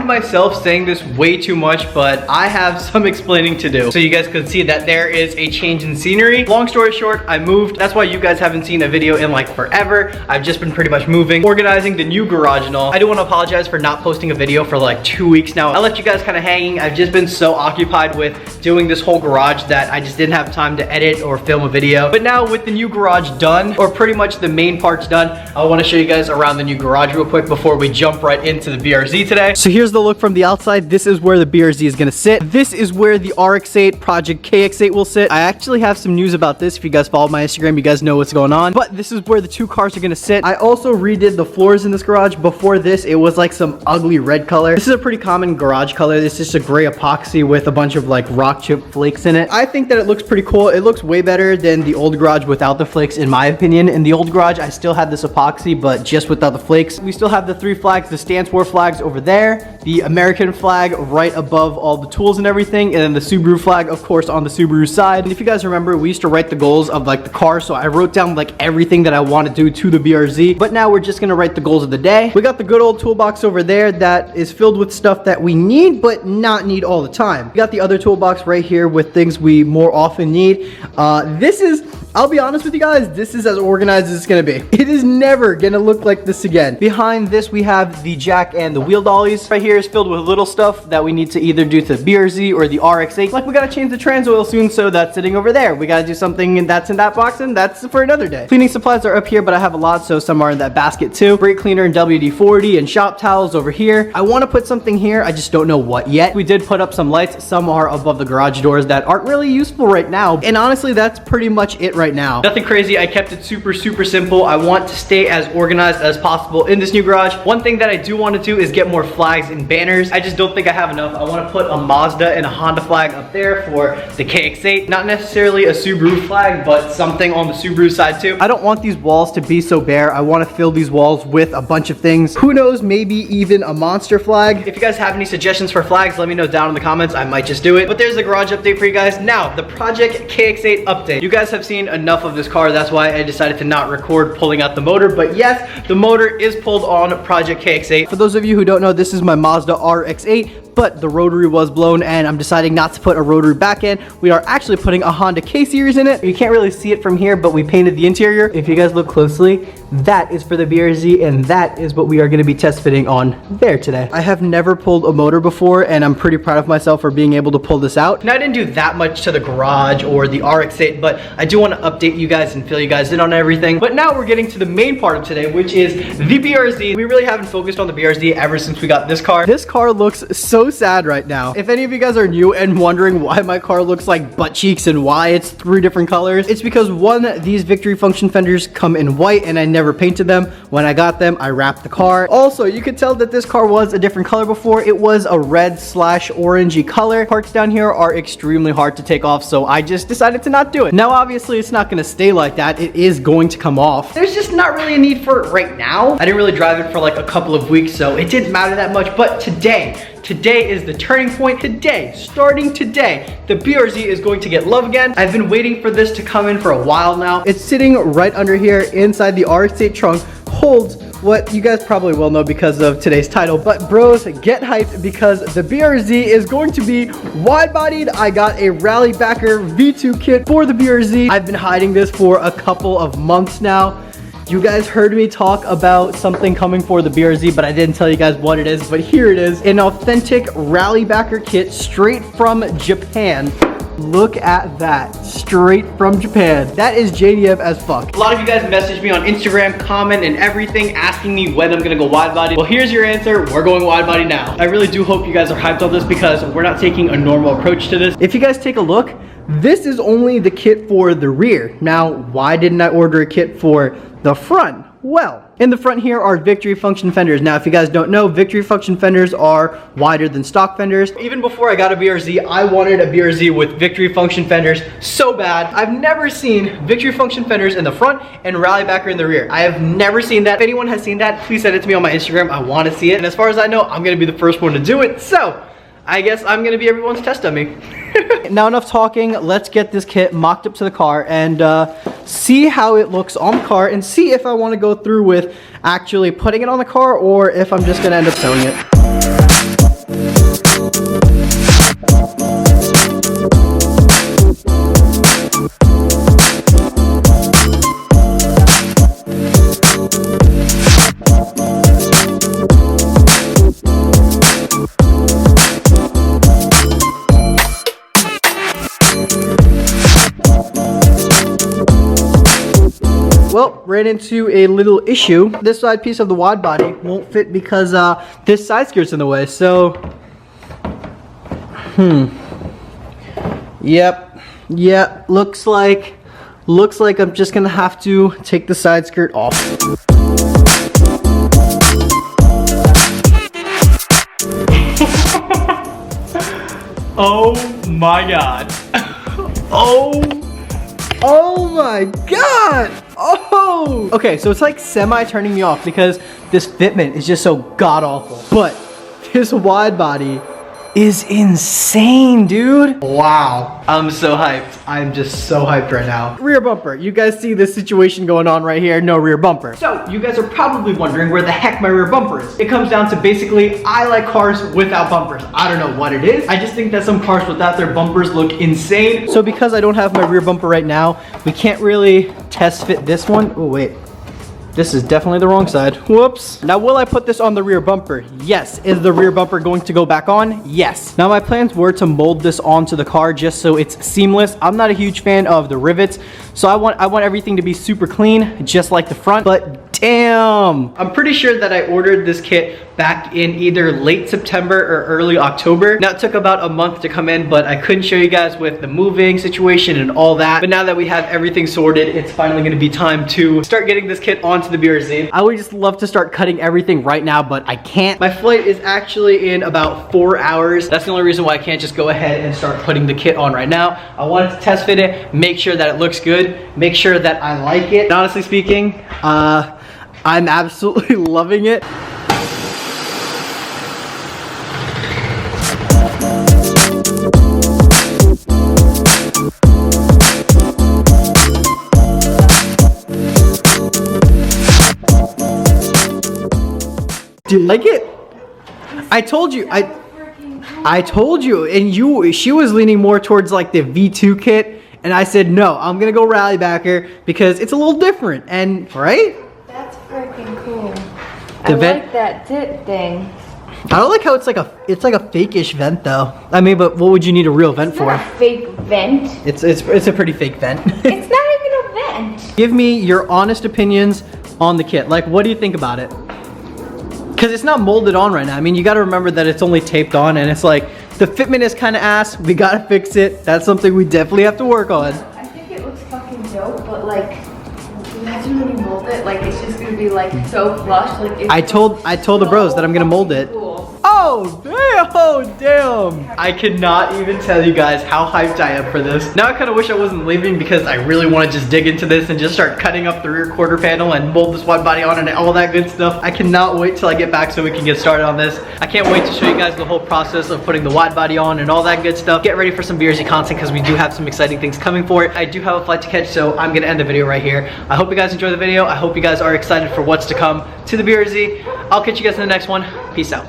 find myself saying this way too much, but I have some explaining to do. So you guys could see that there is a change in scenery. Long story short, I moved. That's why you guys haven't seen a video in like forever. I've just been pretty much moving, organizing the new garage and all. I do want to apologize for not posting a video for like 2 weeks now. I left you guys kind of hanging. I've just been so occupied with doing this whole garage that I just didn't have time to edit or film a video. But now with the new garage done, or pretty much the main parts done, I want to show you guys around the new garage real quick before we jump right into the BRZ today. So here's the look from the outside. This is where the BRZ is going to sit. This is where the RX-8 Project KX-8 will sit. I actually have some news about this. If you guys follow my Instagram, you guys know what's going on. But this is where the two cars are going to sit. I also redid the floors in this garage. Before this, it was like some ugly red color. This is a pretty common garage color. This is just a gray epoxy with a bunch of like rock chip flakes in it. I think that it looks pretty cool. It looks way better than the old garage without the flakes, in my opinion. In the old garage, I still had this epoxy, but just without the flakes. We still have the 3 flags, the stance war flags over there, the American flag right above all the tools and everything, and then the Subaru flag, of course, on the Subaru side. And if you guys remember, we used to write the goals of like the car, so I wrote down like everything that I want to do to the BRZ, but now we're just gonna write the goals of the day. We got the good old toolbox over there that is filled with stuff that we need, but not need all the time. We got the other toolbox right here with things we more often need. This is, I'll be honest with you guys, this is as organized as it's gonna be. It is never gonna look like this again. Behind this, we have the jack and the wheel dollies. Right here is filled with little stuff that we need to either do to the BRZ or the RX-8. Like we gotta change the trans oil soon, so that's sitting over there. We gotta do something and that's in that box, and that's for another day. Cleaning supplies are up here, but I have a lot, so some are in that basket too. Brake cleaner and WD-40 and shop towels over here. I wanna put something here, I just don't know what yet. We did put up some lights. Some are above the garage doors that aren't really useful right now. And honestly, that's pretty much it right now. Nothing crazy. I kept it super simple. I want to stay as organized as possible in this new garage. One thing that I do want to do is get more flags and banners. I just don't think I have enough. I want to put a Mazda and a Honda flag up there for the KX-8. Not necessarily a Subaru flag, but something on the Subaru side too. I don't want these walls to be so bare. I want to fill these walls with a bunch of things. Who knows, maybe even a monster flag. If you guys have any suggestions for flags, let me know down in the comments. I might just do it. But there's the garage update for you guys. Now, the Project KX-8 update. You guys have seen enough of this car. That's why I decided to not record pulling out the motor. But yes, the motor is pulled on Project KX-8. For those of you who don't know, this is my Mazda RX-8. But the rotary was blown and I'm deciding not to put a rotary back in. We are actually putting a Honda K-Series in it. You can't really see it from here, but we painted the interior. If you guys look closely, that is for the BRZ and that is what we are gonna be test fitting on there today. I have never pulled a motor before and I'm pretty proud of myself for being able to pull this out. Now I didn't do that much to the garage or the RX-8, but I do wanna update you guys and fill you guys in on everything. But now we're getting to the main part of today, which is the BRZ. We really haven't focused on the BRZ ever since we got this car. This car looks so sad right now. If any of you guys are new and wondering why my car looks like butt cheeks and why it's 3 different colors, it's because one, these Victory Function fenders come in white and I never painted them. When I got them, I wrapped the car. Also, you could tell that this car was a different color before. It was a red/orangey color. Parts down here are extremely hard to take off, so I just decided to not do it. Now, obviously, it's not gonna stay like that. It is going to come off. There's just not really a need for it right now. I didn't really drive it for like a couple of weeks, so it didn't matter that much, but today is the turning point. Starting today, the BRZ is going to get love again. I've been waiting for this to come in for a while now. It's sitting right under here inside the RX-8 trunk, holds what you guys probably will know because of today's title, but bros, get hyped because the BRZ is going to be wide-bodied. I got a Rally Backer V2 kit for the BRZ. I've been hiding this for a couple of months now. You guys heard me talk about something coming for the BRZ, but I didn't tell you guys what it is, but here it is. An authentic Rally Backer kit straight from Japan. Look at that, straight from Japan. That is JDM as fuck. A lot of you guys message me on Instagram, comment and everything, asking me when I'm gonna go wide body. Well, here's your answer, we're going wide body now. I really do hope you guys are hyped on this because we're not taking a normal approach to this. If you guys take a look, this is only the kit for the rear. Now, why didn't I order a kit for the front? Well, in the front here are Victory Function fenders. Now, if you guys don't know, Victory Function fenders are wider than stock fenders. Even before I got a BRZ, I wanted a BRZ with Victory Function fenders so bad. I've never seen Victory Function fenders in the front and Rally Backer in the rear. I have never seen that. If anyone has seen that, please send it to me on my Instagram. I want to see it. And as far as I know, I'm going to be the first one to do it. So, I guess I'm going to be everyone's test dummy. Now enough talking, let's get this kit mocked up to the car and see how it looks on the car and see if I want to go through with actually putting it on the car or if I'm just going to end up selling it. Well, ran into a little issue. This side piece of the wide body won't fit because this side skirt's in the way. So, Yep. Looks like I'm just gonna have to take the side skirt off. Oh my god. Oh my god. Oh. Okay, so it's like semi turning me off because this fitment is just so god awful. But this wide body is insane, dude. Wow. I'm so hyped. I'm just so hyped right now. Rear bumper. You guys see this situation going on right here. No rear bumper. So you guys are probably wondering where the heck my rear bumper is. It comes down to basically, I like cars without bumpers. I don't know what it is. I just think that some cars without their bumpers look insane. So because I don't have my rear bumper right now, we can't really test fit this one. Oh, wait. This is definitely the wrong side. Whoops. Now, will I put this on the rear bumper? Yes. Is the rear bumper going to go back on? Yes. Now, my plans were to mold this onto the car just so it's seamless. I'm not a huge fan of the rivets, so I want everything to be super clean, just like the front, but damn. I'm pretty sure that I ordered this kit back in either late September or early October. Now, it took about a month to come in, but I couldn't show you guys with the moving situation and all that. But now that we have everything sorted, it's finally gonna be time to start getting this kit onto the BRZ. I would just love to start cutting everything right now, but I can't. My flight is actually in about 4 hours. That's the only reason why I can't just go ahead and start putting the kit on right now. I wanted to test fit it, make sure that it looks good, make sure that I like it. And honestly speaking, I'm absolutely loving it. Do you like it? I told you, I told you, and she was leaning more towards like the V2 kit, and I said no, I'm gonna go rally backer because it's a little different, and right? That's freaking cool. I like that tip thing. I don't like how it's like a fake-ish vent though. I mean, but what would you need a real vent for? It's not a fake vent. It's a pretty fake vent. It's not even a vent. Give me your honest opinions on the kit. Like, what do you think about it? Because it's not molded on right now. I mean, you got to remember that it's only taped on, and it's like the fitment is kind of ass. We got to fix it. That's something we definitely have to work on. I think it looks fucking dope, but like, imagine when you mold it, like it's just gonna be like so flush. Like it's I told the bros that I'm gonna mold it. Cool. Oh damn! Oh damn! I cannot even tell you guys how hyped I am for this. Now I kind of wish I wasn't leaving because I really want to just dig into this and just start cutting up the rear quarter panel and mold this wide body on and all that good stuff. I cannot wait till I get back so we can get started on this. I can't wait to show you guys the whole process of putting the wide body on and all that good stuff. Get ready for some BRZ content because we do have some exciting things coming for it. I do have a flight to catch, so I'm gonna end the video right here. I hope you guys enjoy the video. I hope you guys are excited for what's to come to the BRZ. I'll catch you guys in the next one. Peace out.